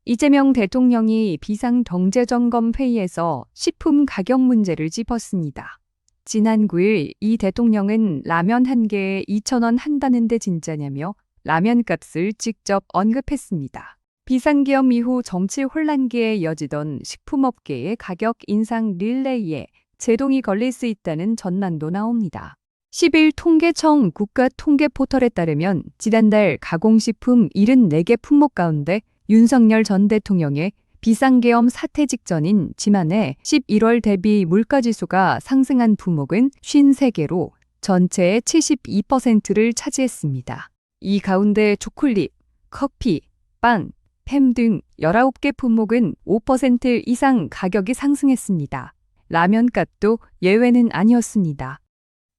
이재명 대통령이 비상경제점검회의에서 식품 가격 문제를 짚었습니다. 지난 9일 이 대통령은 라면 한 개에 2,000원 한다는데 진짜냐며 라면 값을 직접 언급했습니다. 비상계엄 이후 정치 혼란기에 이어지던 식품업계의 가격 인상 릴레이에 제동이 걸릴 수 있다는 전망도 나옵니다. 10일 통계청 국가통계포털에 따르면 지난달 가공식품 74개 품목 가운데 윤석열 전 대통령의 비상계엄 사태 직전인 지난해 11월 대비 물가지수가 상승한 품목은 53개로 전체의 72%를 차지했습니다. 이 가운데 초콜릿, 커피, 빵, 햄 등 19개 품목은 5% 이상 가격이 상승했습니다. 라면값도 예외는 아니었습니다.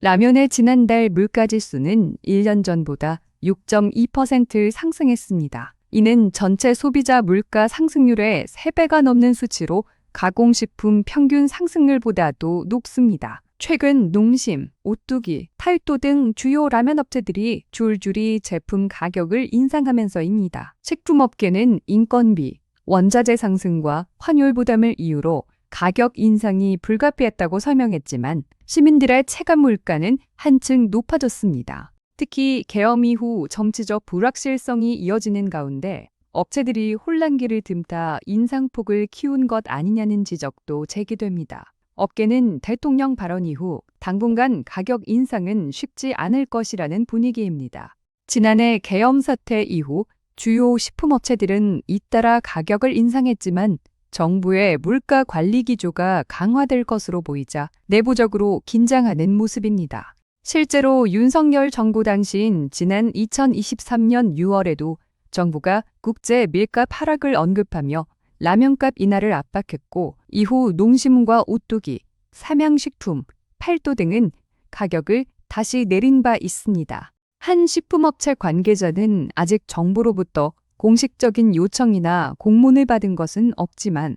라면의 지난달 물가지수는 1년 전보다 6.2% 상승했습니다. 이는 전체 소비자 물가 상승률의 3배가 넘는 수치로 가공식품 평균 상승률보다도 높습니다. 최근 농심, 오뚜기, 탈도 등 주요 라면 업체들이 줄줄이 제품 가격을 인상하면서입니다. 식품업계는 인건비, 원자재 상승과 환율 부담을 이유로 가격 인상이 불가피했다고 설명했지만 시민들의 체감 물가는 한층 높아졌습니다. 특히 계엄 이후 정치적 불확실성이 이어지는 가운데 업체들이 혼란기를 틈타 인상폭을 키운 것 아니냐는 지적도 제기됩니다. 업계는 대통령 발언 이후 당분간 가격 인상은 쉽지 않을 것이라는 분위기입니다. 지난해 계엄 사태 이후 주요 식품업체들은 잇따라 가격을 인상했지만 정부의 물가 관리 기조가 강화될 것으로 보이자 내부적으로 긴장하는 모습입니다. 실제로 윤석열 정부 당시인 지난 2023년 6월에도 정부가 국제 밀값 하락을 언급하며 라면값 인하를 압박했고 이후 농심과 오뚜기, 삼양식품, 팔도 등은 가격을 다시 내린 바 있습니다. 한 식품업체 관계자는 아직 정부로부터 공식적인 요청이나 공문을 받은 것은 없지만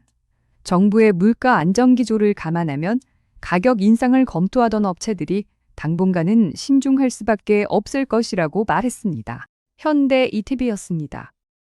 정부의 물가 안정 기조를 감안하면 가격 인상을 검토하던 업체들이 당분간은 신중할 수밖에 없을 것이라고 말했습니다. 현대 ETV였습니다.